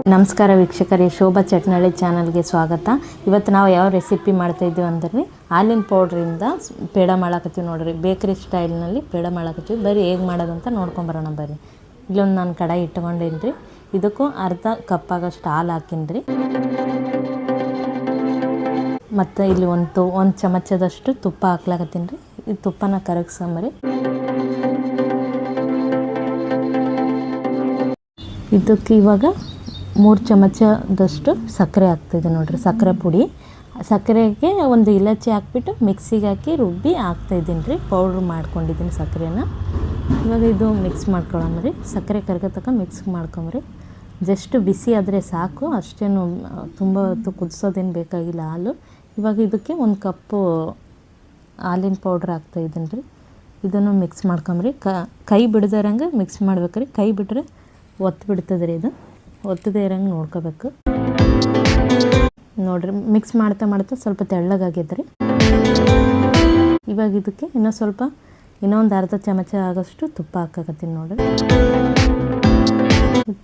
ನಮಸ್ಕಾರ ವೀಕ್ಷಕರೇ, ಶೋಭಾ ಚಟ್ನಳ್ಳಿ ಚಾನಲ್ಗೆ ಸ್ವಾಗತ. ಇವತ್ತು ನಾವು ಯಾವ ರೆಸಿಪಿ ಮಾಡ್ತಾಯಿದ್ದೀವಿ ಅಂದ್ರೆ ಹಾಲಿನ ಪೌಡ್ರಿಂದ ಪೇಡ ಮಾಡಾಕತ್ತೀವಿ ನೋಡ್ರಿ. ಬೇಕ್ರಿ ಸ್ಟೈಲ್ನಲ್ಲಿ ಪೇಡ ಮಾಡಾಕತ್ತೀವಿ. ಬರೀ ಹೇಗೆ ಮಾಡೋದಂತ ನೋಡ್ಕೊಂಬರೋಣ ಬರ್ರಿ. ಇಲ್ಲೊಂದು ನಾನು ಕಡಾಯಿ ಇಟ್ಕೊಂಡೇನಿ ರೀ. ಇದಕ್ಕೂ ಅರ್ಧ ಕಪ್ ಆಗೋಷ್ಟು ಹಾಲು ಹಾಕೀನಿ ರೀ. ಮತ್ತು ಇಲ್ಲಿ ಒಂದು ಚಮಚದಷ್ಟು ತುಪ್ಪ ಹಾಕ್ಲಾಕತ್ತೀನಿ ರೀ. ಈ ತುಪ್ಪನ ಕರಗಿಸಂಬರಿ. ಇದಕ್ಕೆ ಇವಾಗ 3 ಚಮಚದಷ್ಟು ಸಕ್ಕರೆ ಹಾಕ್ತಿದೆ ನೋಡ್ರಿ. ಸಕ್ಕರೆ ಪುಡಿ, ಸಕ್ಕರೆಗೆ ಒಂದು ಇಲಾಚಿ ಹಾಕ್ಬಿಟ್ಟು ಮಿಕ್ಸಿಗೆ ಹಾಕಿ ರುಬ್ಬಿ ಹಾಕ್ತಾಯಿದ್ದೀನಿ ರೀ. ಪೌಡ್ರ್ ಮಾಡ್ಕೊಂಡಿದ್ದೀನಿ ಸಕ್ಕರೆನ. ಇವಾಗ ಇದು ಮಿಕ್ಸ್ ಮಾಡ್ಕೊಳ್ಳೋಮ್ರಿ. ಸಕ್ಕರೆ ಕರಗತಕ್ಕ ಮಿಕ್ಸ್ ಮಾಡ್ಕೊಂಬ್ರಿ. ಜಸ್ಟ್ ಬಿಸಿ ಆದರೆ ಸಾಕು, ಅಷ್ಟೇನು ತುಂಬ ಹೊತ್ತು ಕುದಿಸೋದೇನು ಬೇಕಾಗಿಲ್ಲ ಹಾಲು. ಇವಾಗ ಇದಕ್ಕೆ 1 ಕಪ್ಪು ಹಾಲಿನ ಪೌಡ್ರ್ ಹಾಕ್ತಾಯಿದ್ದೀನಿ ರೀ. ಇದನ್ನು ಮಿಕ್ಸ್ ಮಾಡ್ಕೊಂಬ್ರಿ. ಕೈ ಬಿಡ್ದಿರಂಗೆ ಮಿಕ್ಸ್ ಮಾಡ್ಬೇಕ್ರಿ. ಕೈ ಬಿಟ್ಟರೆ ಒತ್ತು ಬಿಡ್ತದೆ ರೀ. ಇದು ಒತ್ತದೇ ಇರಂಗೆ ನೋಡ್ಕೋಬೇಕು ನೋಡ್ರಿ. ಮಿಕ್ಸ್ ಮಾಡ್ತಾ ಸ್ವಲ್ಪ ತೆಳ್ಳಗಾಗ್ಯದ ರೀ. ಇವಾಗ ಇದಕ್ಕೆ ಇನ್ನೊಂದು ಅರ್ಧ ಚಮಚ ಆಗೋಷ್ಟು ತುಪ್ಪ ಹಾಕಕತ್ತೀನಿ ನೋಡ್ರಿ.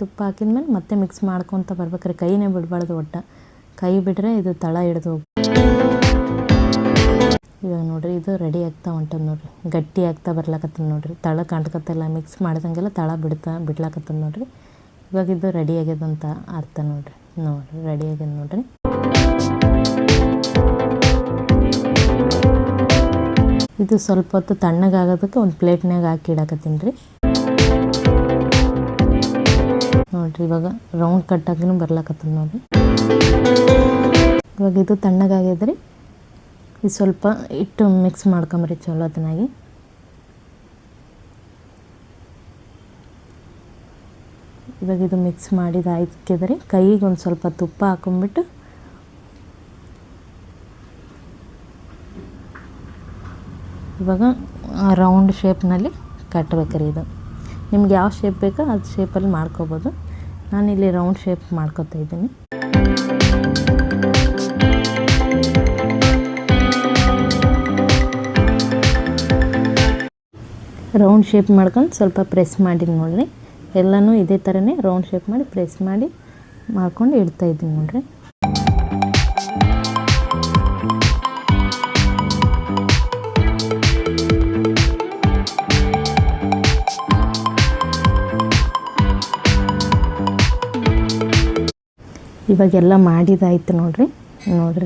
ತುಪ್ಪ ಹಾಕಿದ್ಮೇಲೆ ಮತ್ತೆ ಮಿಕ್ಸ್ ಮಾಡ್ಕೊತ ಬರ್ಬೇಕ್ರಿ. ಕೈನೇ ಬಿಡಬಾರ್ದು. ಒಟ್ಟು ಕೈ ಬಿಟ್ಟರೆ ಇದು ತಳ ಹಿಡ್ದು ಹೋಗಿ. ಇವಾಗ ನೋಡ್ರಿ ಇದು ರೆಡಿ ಆಗ್ತಾ ಹೊಂಟದ ನೋಡ್ರಿ. ಗಟ್ಟಿ ಆಗ್ತಾ ಬರ್ಲಾಕತ್ತದ ನೋಡ್ರಿ. ತಳ ಕಾಣ್ಕತ್ತಲ್ಲ, ಮಿಕ್ಸ್ ಮಾಡ್ದಂಗೆಲ್ಲ ತಳ ಬಿಡ್ಲಾಕತ್ತದ ನೋಡ್ರಿ. ಇವಾಗ ಇದು ರೆಡಿ ಆಗ್ಯದಂತ ಅರ್ಥ ನೋಡ್ರಿ. ರೆಡಿ ಆಗ್ಯದ ನೋಡ್ರಿ. ಇದು ಸ್ವಲ್ಪ ಹೊತ್ತು ತಣ್ಣಗಾಗೋದಕ್ಕೆ ಒಂದು ಪ್ಲೇಟ್ನಾಗ ಹಾಕಿ ಇಡಾಕತ್ತೀನಿ ರೀ. ನೋಡ್ರಿ ಇವಾಗ ರೌಂಡ್ ಕಟ್ಟಾಗಿನೂ ಬರ್ಲಾಕತ್ತದ ನೋಡ್ರಿ. ಇವಾಗ ಇದು ತಣ್ಣಗಾಗ್ಯದ್ರಿ. ಇದು ಸ್ವಲ್ಪ ಇಟ್ಟು ಮಿಕ್ಸ್ ಮಾಡ್ಕೊಂಬ್ರಿ ಚಲೋ ಅದನ್ನಾಗಿ. ಇವಾಗ ಇದು ಮಿಕ್ಸ್ ಮಾಡಿದ ಆಯ್ತಕ್ಕಿದ್ರೆ ಕೈಗೆ ಒಂದು ಸ್ವಲ್ಪ ತುಪ್ಪ ಹಾಕೊಂಡ್ಬಿಟ್ಟು ಇವಾಗ ರೌಂಡ್ ಶೇಪ್ನಲ್ಲಿ ಕಟ್ಟಬೇಕ್ರಿ. ಇದು ನಿಮ್ಗೆ ಯಾವ ಶೇಪ್ ಬೇಕೋ ಅದು ಶೇಪಲ್ಲಿ ಮಾಡ್ಕೋಬೋದು. ನಾನಿಲ್ಲಿ ರೌಂಡ್ ಶೇಪ್ ಮಾಡ್ಕೊತಾ ಇದ್ದೀನಿ. ರೌಂಡ್ ಶೇಪ್ ಮಾಡ್ಕೊಂಡು ಸ್ವಲ್ಪ ಪ್ರೆಸ್ ಮಾಡಿ ನೋಡ್ರಿ. ಎಲ್ಲನೂ ಇದೇ ಥರನೇ ರೌಂಡ್ ಶೇಪ್ ಮಾಡಿ ಪ್ರೆಸ್ ಮಾಡಿ ಮಾಡ್ಕೊಂಡು ಇಡ್ತಾಯಿದ್ದೀನಿ ನೋಡ್ರಿ. ಇವಾಗೆಲ್ಲ ಮಾಡಿದಾಯ್ತು ನೋಡ್ರಿ.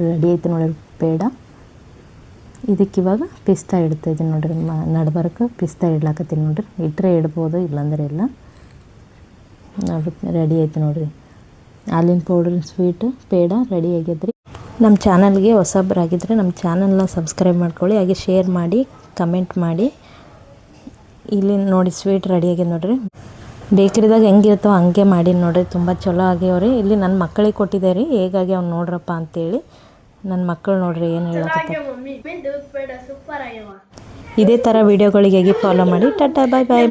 ರೆಡಿ ಆಯ್ತು ನೋಡ್ರಿ ಪೇಡ. ಇದಕ್ಕಿವಾಗ ಪಿಸ್ತಾ ಇಡ್ತಾಯಿದ್ದೀನಿ ನೋಡ್ರಿ. ನಡ್ಬರ್ಕ ಪಿಸ್ತಾ ಇಡ್ಲಾಕತ್ತೀನಿ ನೋಡ್ರಿ. ಇಟ್ಟರೆ ಇಡ್ಬೋದು, ಇಲ್ಲಾಂದರೆ ಇಲ್ಲ. ನೋಡ್ರಿ ರೆಡಿ ಆಯ್ತು ನೋಡ್ರಿ. ಹಾಲಿನ ಪೌಡ್ರ್ ಸ್ವೀಟು ಪೇಡ ರೆಡಿ ಆಗ್ಯದ್ರಿ. ನಮ್ಮ ಚಾನಲ್ಗೆ ಹೊಸಬ್ರಾಗಿದ್ದರೆ ನಮ್ಮ ಚಾನಲ್ನ ಸಬ್ಸ್ಕ್ರೈಬ್ ಮಾಡ್ಕೊಳ್ಳಿ. ಹಾಗೆ ಶೇರ್ ಮಾಡಿ, ಕಮೆಂಟ್ ಮಾಡಿ. ಇಲ್ಲಿ ನೋಡಿ ಸ್ವೀಟ್ ರೆಡಿ ಆಗ್ಯದ ನೋಡ್ರಿ. ಬೇಕ್ರಿದಾಗ ಹೆಂಗಿರ್ತಾವೆ ಹಂಗೆ ಮಾಡಿ ನೋಡ್ರಿ. ತುಂಬ ಚಲೋ ಆಗ್ಯಾವ್ರಿ. ಇಲ್ಲಿ ನನ್ನ ಮಕ್ಕಳಿಗೆ ಕೊಟ್ಟಿದ್ದೆ ರೀ. ಹೇಗಾಗಿ ಅವ್ನು ನೋಡ್ರಪ್ಪ ಅಂತೇಳಿ. ನನ್ನ ಮಕ್ಕಳು ನೋಡ್ರಿ ಏನು ಹೇಳಕತ್ತಾರೆ. ಇದೇ ಥರ ವೀಡಿಯೋಗಳಿಗಾಗಿ ಫಾಲೋ ಮಾಡಿ. ಟಾಟಾ, ಬಾಯ್ ಬಾಯ್.